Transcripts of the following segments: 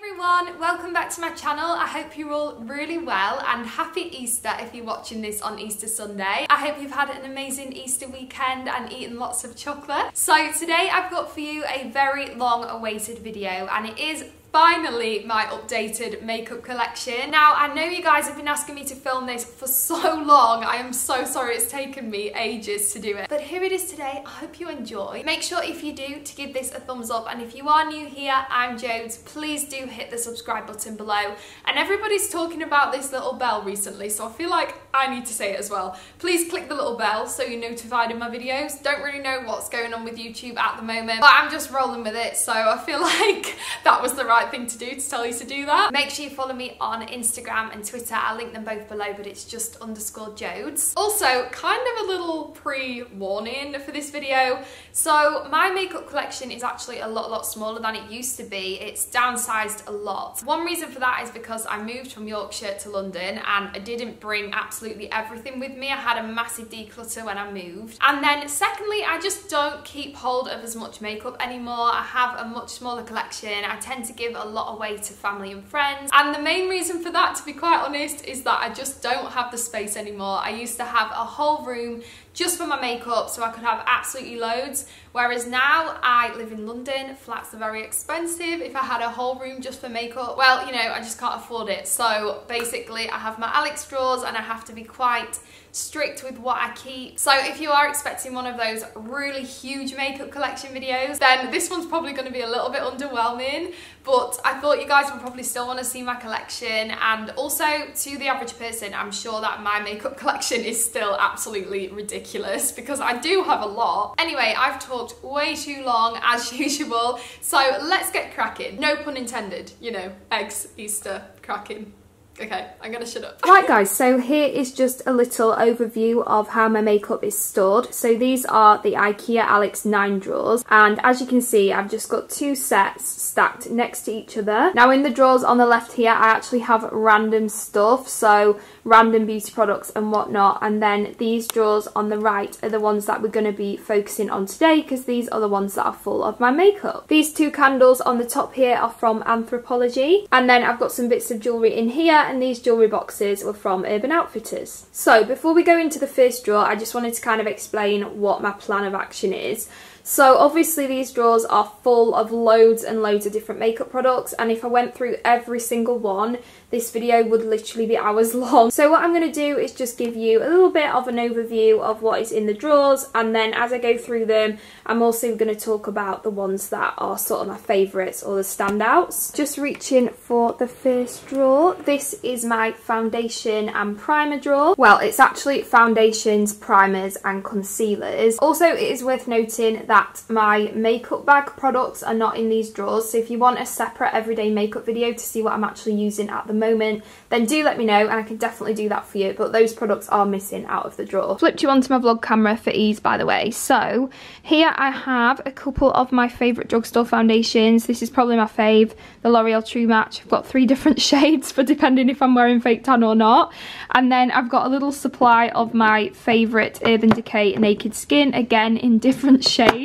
everyone, welcome back to my channel. I hope you're all really well and happy Easter if you're watching this on Easter Sunday. I hope you've had an amazing Easter weekend and eaten lots of chocolate. So today I've got for you a very long awaited video, and it is finally my updated makeup collection. Now, I know you guys have been asking me to film this for so long. I am so sorry it's taken me ages to do it. But here it is today. I hope you enjoy. Make sure if you do to give this a thumbs up. And if you are new here, I'm Jodes. Please do hit the subscribe button below. And everybody's talking about this little bell recently, so I feel like I need to say it as well. Please click the little bell so you're notified in my videos. Don't really know what's going on with YouTube at the moment, but I'm just rolling with it. So I feel like that was the right thing to do, to tell you to do that. Make sure you follow me on Instagram and Twitter. I'll link them both below, but it's just _Jodes. Also, kind of a little pre-warning for this video. So my makeup collection is actually a lot smaller than it used to be. It's downsized a lot. One reason for that is because I moved from Yorkshire to London and I didn't bring absolutely everything with me. I had a massive declutter when I moved. And then secondly, I just don't keep hold of as much makeup anymore. I have a much smaller collection. I tend to give a lot away to family and friends, and the main reason for that, to be quite honest, is that I just don't have the space anymore. I used to have a whole room just for my makeup so I could have absolutely loads, whereas now I live in London. Flats are very expensive. If I had a whole room just for makeup, well, you know, I just can't afford it. So basically I have my Alex drawers and I have to be quite strict with what I keep. So if you are expecting one of those really huge makeup collection videos, then this one's probably going to be a little bit underwhelming, but I thought you guys would probably still want to see my collection. And also, to the average person, I'm sure that my makeup collection is still absolutely ridiculous because I do have a lot. Anyway, I've talked way too long as usual, so let's get cracking. No pun intended, you know, eggs, Easter, cracking. Okay, I'm gonna shut up. Right guys, so here is just a little overview of how my makeup is stored. So these are the IKEA Alex 9 drawers, and as you can see, I've just got two sets stacked next to each other. Now in the drawers on the left here, I actually have random stuff, so random beauty products and whatnot, and then these drawers on the right are the ones that we're going to be focusing on today, because these are the ones that are full of my makeup. These two candles on the top here are from Anthropologie, and then I've got some bits of jewellery in here, and these jewellery boxes were from Urban Outfitters. So before we go into the first drawer, I just wanted to kind of explain what my plan of action is. So obviously these drawers are full of loads and loads of different makeup products, and if I went through every single one, this video would literally be hours long. So what I'm going to do is just give you a little bit of an overview of what is in the drawers, and then as I go through them, I'm also going to talk about the ones that are sort of my favourites or the standouts. Just reaching for the first drawer. This is my foundation and primer drawer. Well, it's actually foundations, primers and concealers. Also, it is worth noting that my makeup bag products are not in these drawers, so if you want a separate everyday makeup video to see what I'm actually using at the moment, then do let me know and I can definitely do that for you, but those products are missing out of the drawer. Flipped you onto my vlog camera for ease, by the way. So here I have a couple of my favourite drugstore foundations. This is probably my fave, the L'Oreal True Match. I've got 3 different shades for depending if I'm wearing fake tan or not, and then I've got a little supply of my favourite Urban Decay Naked Skin, again in different shades.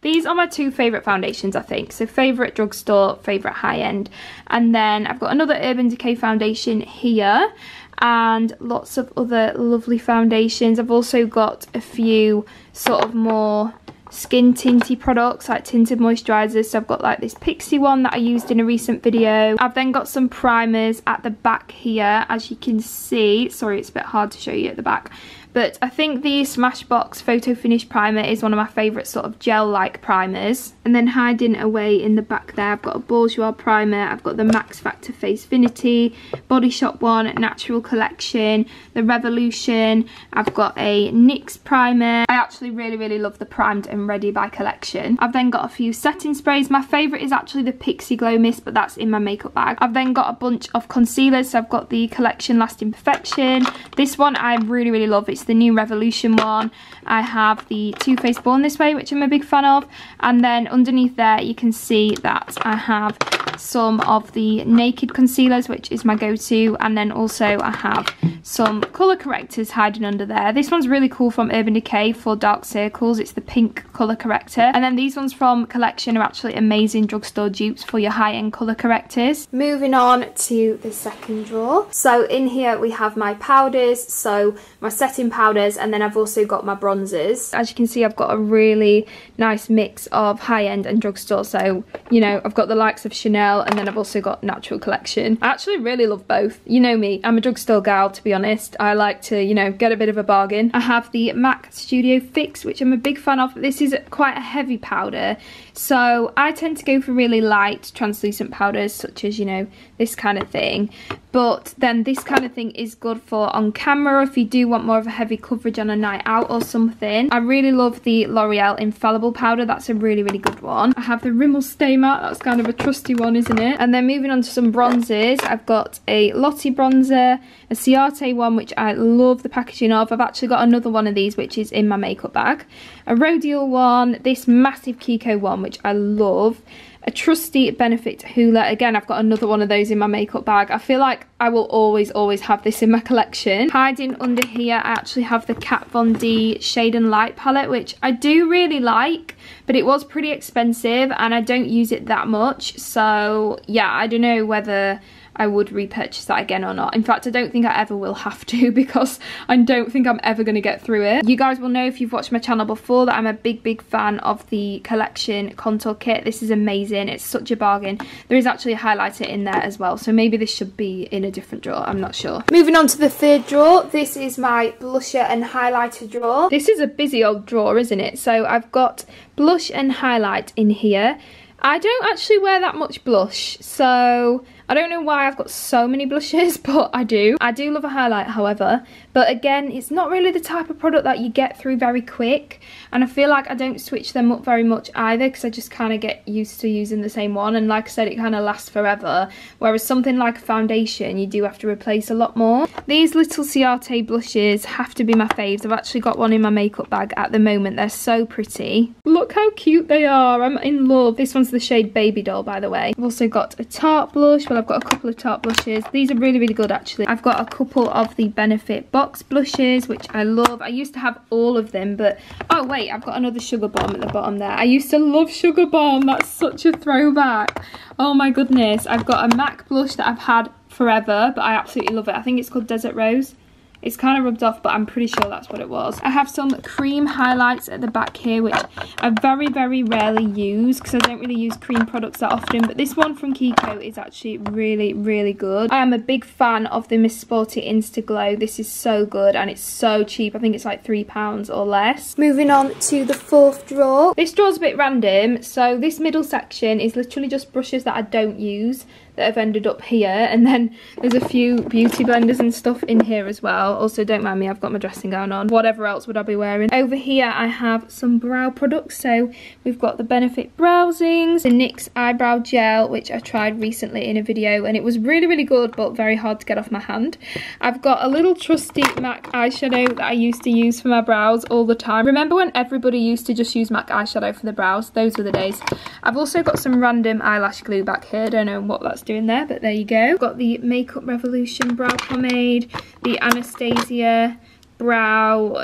These are my 2 favourite foundations, I think. So favourite drugstore, favourite high-end. And then I've got another Urban Decay foundation here, and lots of other lovely foundations. I've also got a few sort of more skin tinty products like tinted moisturisers. So I've got like this Pixie one that I used in a recent video. I've then got some primers at the back here, as you can see. Sorry, it's a bit hard to show you at the back. But I think the Smashbox Photo Finish Primer is one of my favourite sort of gel-like primers. And then hiding away in the back there, I've got a Bourjois primer, I've got the Max Factor Face Finity, Body Shop one, Natural Collection, the Revolution, I've got a NYX primer. I actually really love the Primed and Ready by Collection. I've then got a few setting sprays. My favourite is actually the Pixie Glow Mist, but that's in my makeup bag. I've then got a bunch of concealers. So I've got the Collection Lasting Perfection. This one I really love. It's the new Revolution one. I have the Too Faced Born This Way, which I'm a big fan of, and then underneath there you can see that I have some of the Naked concealers, which is my go-to, and then also I have some colour correctors hiding under there. This one's really cool, from Urban Decay, for dark circles. It's the pink colour colour corrector. And then these ones from Collection are actually amazing drugstore dupes for your high-end colour correctors. Moving on to the second drawer. So in here we have my powders, so my setting powders, and then I've also got my bronzers. As you can see, I've got a really nice mix of high-end and drugstore. So, you know, I've got the likes of Chanel, and then I've also got Natural Collection. I actually really love both. You know me, I'm a drugstore gal, to be honest. I like to, you know, get a bit of a bargain. I have the MAC Studio Fix, which I'm a big fan of. This is quite a heavy powder, so I tend to go for really light translucent powders, such as, you know, this kind of thing. But then this kind of thing is good for on camera if you do want more of a heavy coverage on a night out or something. I really love the L'Oreal Infallible powder. That's a really, really good one. I have the Rimmel Stay Matte. That's kind of a trusty one, isn't it? And then moving on to some bronzers, I've got a Lottie bronzer, a Ciate one, which I love the packaging of. I've actually got another one of these, which is in my makeup bag. A Rodial one, this massive Kiko one, which I love. A trusty Benefit Hoola. Again, I've got another one of those in my makeup bag. I feel like I will always have this in my collection. Hiding under here, I actually have the Kat Von D Shade and Light palette, which I do really like, but it was pretty expensive and I don't use it that much. So yeah, I don't know whether I would repurchase that again or not. In fact, I don't think I ever will have to, because I don't think I'm ever going to get through it. You guys will know if you've watched my channel before that I'm a big fan of the Collection contour kit. This is amazing. It's such a bargain. There is actually a highlighter in there as well, so maybe this should be in a different drawer. I'm not sure. Moving on to the third drawer. This is my blusher and highlighter drawer. This is a busy old drawer, isn't it? So I've got blush and highlight in here. I don't actually wear that much blush, so I don't know why I've got so many blushes, but I do. I do love a highlight, however, but again, it's not really the type of product that you get through very quick, and I feel like I don't switch them up very much either, because I just kind of get used to using the same one, and like I said, it kind of lasts forever, whereas something like a foundation, you do have to replace a lot more. These little Ciate blushes have to be my faves. I've actually got one in my makeup bag at the moment. They're so pretty. Look how cute they are. I'm in love. This one's the shade Baby Doll, by the way. I've also got a Tarte blush. Well, I've got a couple of Tarte blushes. These are really good, actually. I've got a couple of the Benefit box blushes, which I love. I used to have all of them, but oh wait, I've got another Sugar Bomb at the bottom there. I used to love Sugar Bomb. That's such a throwback. Oh my goodness. I've got a MAC blush that I've had forever, but I absolutely love it. I think it's called Desert Rose. It's kind of rubbed off, but I'm pretty sure that's what it was. I have some cream highlights at the back here, which I very rarely use, because I don't really use cream products that often. But this one from Kiko is actually really good. I am a big fan of the Miss Sporty Insta Glow. This is so good, and it's so cheap. I think it's like £3 or less. Moving on to the fourth drawer. This drawer's a bit random. So this middle section is literally just brushes that I don't use that have ended up here, and then there's a few beauty blenders and stuff in here as well. Also, don't mind me, I've got my dressing gown on. Whatever else would I be wearing? Over here I have some brow products. So we've got the Benefit Browsings, the NYX eyebrow gel, which I tried recently in a video, and it was really good, but very hard to get off my hand. I've got a little trusty MAC eyeshadow that I used to use for my brows all the time. Remember when everybody used to just use MAC eyeshadow for the brows? Those were the days. I've also got some random eyelash glue back here. Don't know what that's doing there, but there you go. Got the Makeup Revolution brow pomade, the Anastasia brow,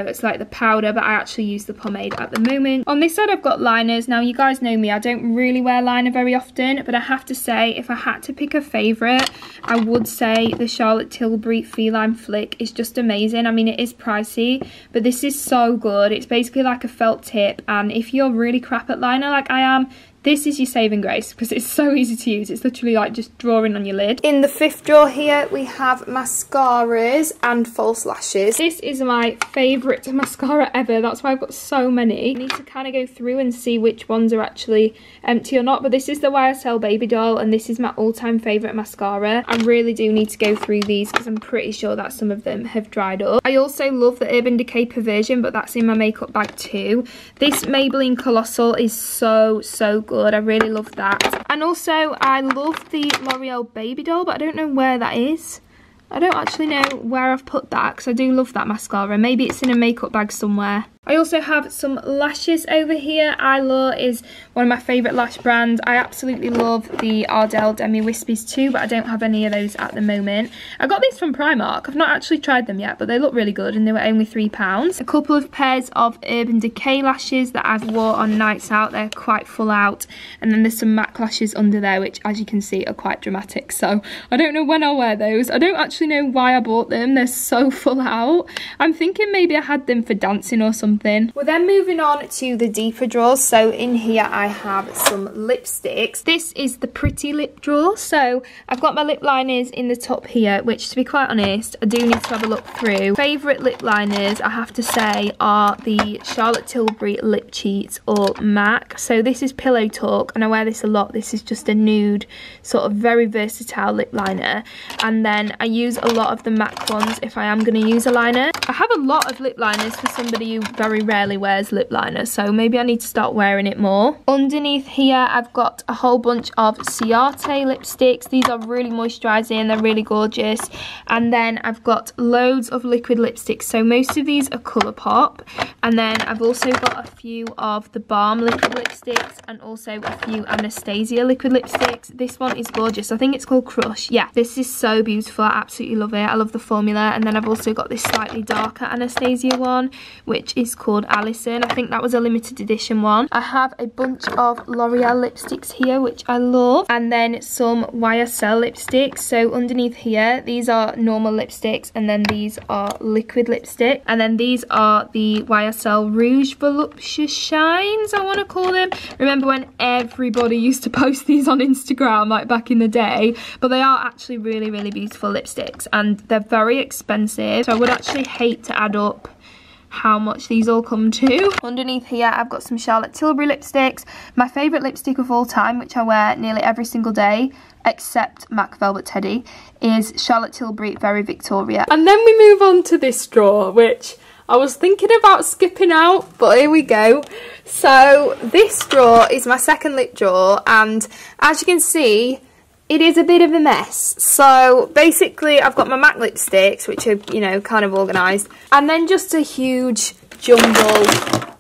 it's like the powder, but I actually use the pomade at the moment. On this side I've got liners. Now you guys know me, I don't really wear liner very often, but I have to say, if I had to pick a favourite, I would say the Charlotte Tilbury Feline Flick is just amazing. I mean, it is pricey, but this is so good. It's basically like a felt tip, and if you're really crap at liner like I am, this is your saving grace, because it's so easy to use. It's literally like just drawing on your lid. In the fifth drawer here, we have mascaras and false lashes. This is my favourite mascara ever. That's why I've got so many. I need to kind of go through and see which ones are actually empty or not. But this is the YSL Baby Doll, and this is my all-time favourite mascara. I really do need to go through these, because I'm pretty sure that some of them have dried up. I also love the Urban Decay Perversion, but that's in my makeup bag too. This Maybelline Colossal is so good. I really love that. And also I love the L'Oreal Baby Doll, but I don't know where that is. I don't actually know where I've put that, because I do love that mascara. Maybe it's in a makeup bag somewhere. I also have some lashes over here. Eyelaw is one of my favourite lash brands. I absolutely love the Ardell Demi Wispies too, but I don't have any of those at the moment. I got these from Primark. I've not actually tried them yet, but they look really good and they were only £3. A couple of pairs of Urban Decay lashes that I've wore on nights out. They're quite full out. And then there's some MAC lashes under there, which as you can see are quite dramatic. So I don't know when I'll wear those. I don't actually know why I bought them. They're so full out. I'm thinking maybe I had them for dancing or something. We're then moving on to the deeper drawers. So in here I have some lipsticks. This is the Pretty Lip drawer. So I've got my lip liners in the top here, which to be quite honest, I do need to have a look through. Favourite lip liners, I have to say, are the Charlotte Tilbury Lip Cheats or MAC. So this is Pillow Talk and I wear this a lot. This is just a nude, sort of very versatile lip liner. And then I use a lot of the MAC ones if I am going to use a liner. I have a lot of lip liners for somebody who very rarely wears lip liner, so maybe I need to start wearing it more. Underneath here I've got a whole bunch of Ciate lipsticks. These are really moisturising, they're really gorgeous. And then I've got loads of liquid lipsticks, so most of these are Colourpop. And then I've also got a few of the Balm liquid lipsticks and also a few Anastasia liquid lipsticks. This one is gorgeous. I think it's called Crush. Yeah, this is so beautiful. I absolutely love it. I love the formula. And then I've also got this slightly darker Anastasia one, which is called Alison. I think that was a limited edition one. I have a bunch of L'Oreal lipsticks here, which I love. And then some YSL lipsticks. So underneath here, these are normal lipsticks. And then these are liquid lipstick. And then these are the YSL Rouge Voluptuous Shines, I want to call them. Remember when everybody used to post these on Instagram, like back in the day? But they are actually really, really beautiful lipsticks. And they're very expensive. So I would actually hate to add up how much these all come to. Underneath here I've got some Charlotte Tilbury lipsticks. My favourite lipstick of all time, which I wear nearly every single day except MAC Velvet Teddy, is Charlotte Tilbury Very Victoria. And then we move on to this drawer, which I was thinking about skipping out, but here we go. So this drawer is my second lip drawer, and as you can see, it is a bit of a mess. So basically I've got my MAC lipsticks, which are, you know, kind of organised, and then just a huge jumble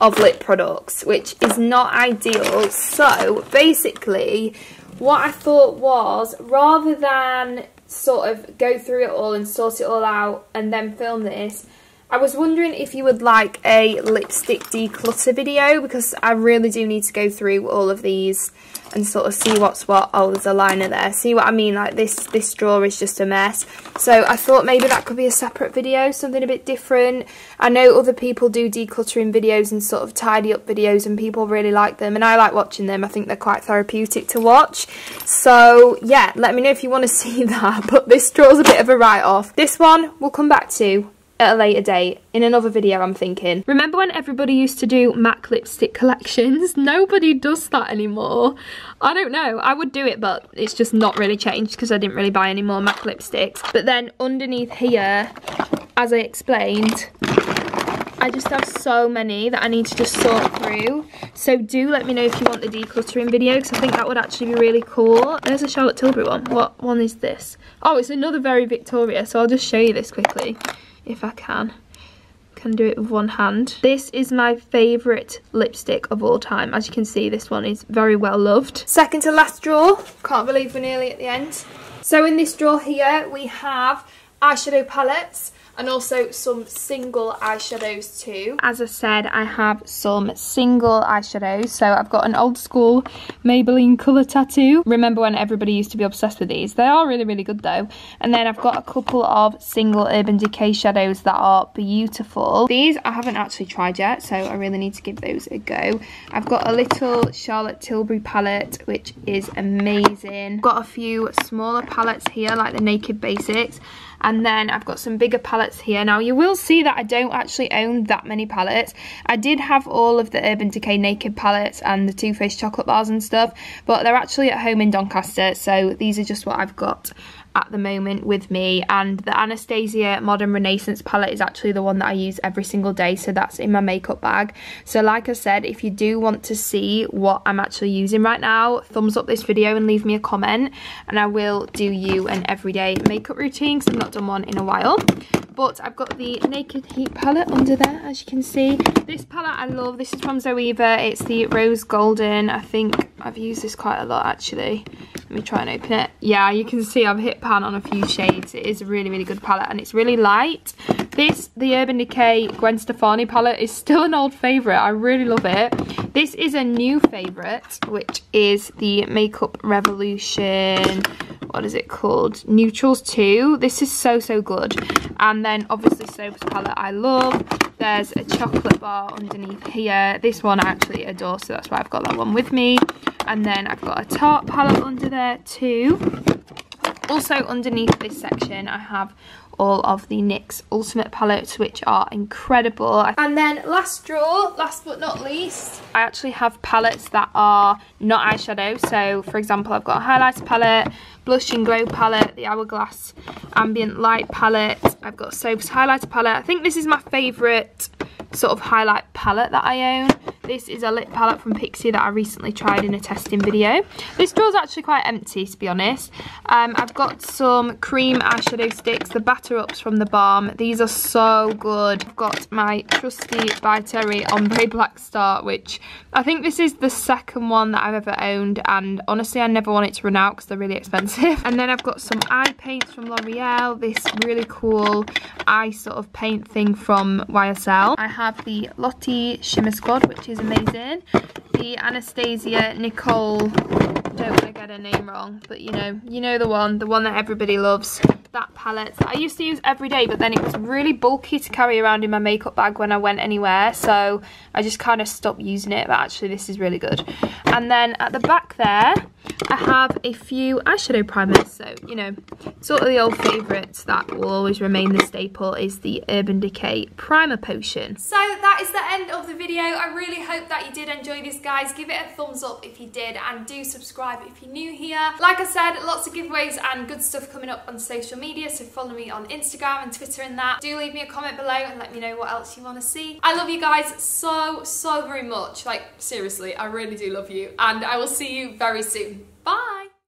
of lip products, which is not ideal. So basically what I thought was, rather than sort of go through it all and sort it all out and then film this, I was wondering if you would like a lipstick declutter video, because I really do need to go through all of these and sort of see what's what. Oh, there's a liner there. See what I mean? Like this drawer is just a mess. So I thought maybe that could be a separate video, something a bit different. I know other people do decluttering videos and sort of tidy up videos, and people really like them, and I like watching them. I think they're quite therapeutic to watch. So yeah, let me know if you want to see that. But this drawer's a bit of a write-off. This one we'll come back to at a later date in another video, I'm thinking. Remember when everybody used to do MAC lipstick collections? Nobody does that anymore. I don't know, I would do it, but it's just not really changed because I didn't really buy any more MAC lipsticks. But then underneath here, as I explained, I just have so many that I need to just sort through. So do let me know if you want the decluttering video, because I think that would actually be really cool. There's a Charlotte Tilbury one. What one is this? Oh, it's another Very Victoria, so I'll just show you this quickly if I can do it with one hand. This is my favourite lipstick of all time. As you can see, this one is very well loved. Second to last drawer. Can't believe we're nearly at the end. So in this drawer here we have eyeshadow palettes and also some single eyeshadows too. As I said, I have some single eyeshadows. So I've got an old school Maybelline Colour Tattoo. Remember when everybody used to be obsessed with these? They are really, really good though. And then I've got a couple of single Urban Decay shadows that are beautiful. These I haven't actually tried yet, so I really need to give those a go. I've got a little Charlotte Tilbury palette, which is amazing. I've got a few smaller palettes here, like the Naked Basics. And then I've got some bigger palettes here. Now you will see that I don't actually own that many palettes. I did have all of the Urban Decay Naked palettes and the Too Faced chocolate bars and stuff, but they're actually at home in Doncaster, so these are just what I've got at the moment with me, and the Anastasia Modern Renaissance palette is actually the one that I use every single day, so that's in my makeup bag. So like I said, if you do want to see what I'm actually using right now, thumbs up this video and leave me a comment, and I will do you an everyday makeup routine because I've not done one in a while. But I've got the Naked Heat palette under there, as you can see. This palette I love. This is from Zoeva. It's the Rose Golden. I think I've used this quite a lot, actually. Let me try and open it. Yeah, you can see I've hit pan on a few shades. It is a really, really good palette, and it's really light. This, the Urban Decay Gwen Stefani palette, is still an old favourite. I really love it. This is a new favourite, which is the Makeup Revolution, what is it called? Neutrals 2. This is so, so good. And then obviously Soap's palette I love. There's a chocolate bar underneath here. This one I actually adore, so that's why I've got that one with me. And then I've got a Tarte palette under there too. Also underneath this section I have all of the NYX Ultimate Palettes, which are incredible. And then last drawer, last but not least, I actually have palettes that are not eyeshadow. So for example, I've got a highlighter palette, blush and glow palette, the Hourglass Ambient Light palette. I've got Soap's highlighter palette. I think this is my favourite sort of highlight palette that I own. This is a lip palette from Pixie that I recently tried in a testing video. This drawer's actually quite empty, to be honest. I've got some cream eyeshadow sticks, the Batter Ups from the Balm. These are so good. I've got my trusty By Terry Ombre Black Star, which I think this is the second one that I've ever owned, and honestly I never want it to run out because they're really expensive. And then I've got some eye paints from L'Oreal, this really cool eye sort of paint thing from YSL. I have the Lottie Shimmer Squad, which is amazing. The Anastasia Nicole, don't want to get her name wrong, but you know the one that everybody loves. That palette that I used to use every day, but then it was really bulky to carry around in my makeup bag when I went anywhere, so I just kind of stopped using it. But actually this is really good. And then at the back there I have a few eyeshadow primers, so you know, sort of the old favourites that will always remain the staple is the Urban Decay Primer Potion. So that is the end of the video. I really hope that you did enjoy this, guys. Give it a thumbs up if you did, and do subscribe if you're new here. Like I said, lots of giveaways and good stuff coming up on social media, so follow me on Instagram and Twitter and that. Do leave me a comment below and let me know what else you want to see. I love you guys so very much. Like seriously, I really do love you, and I will see you very soon.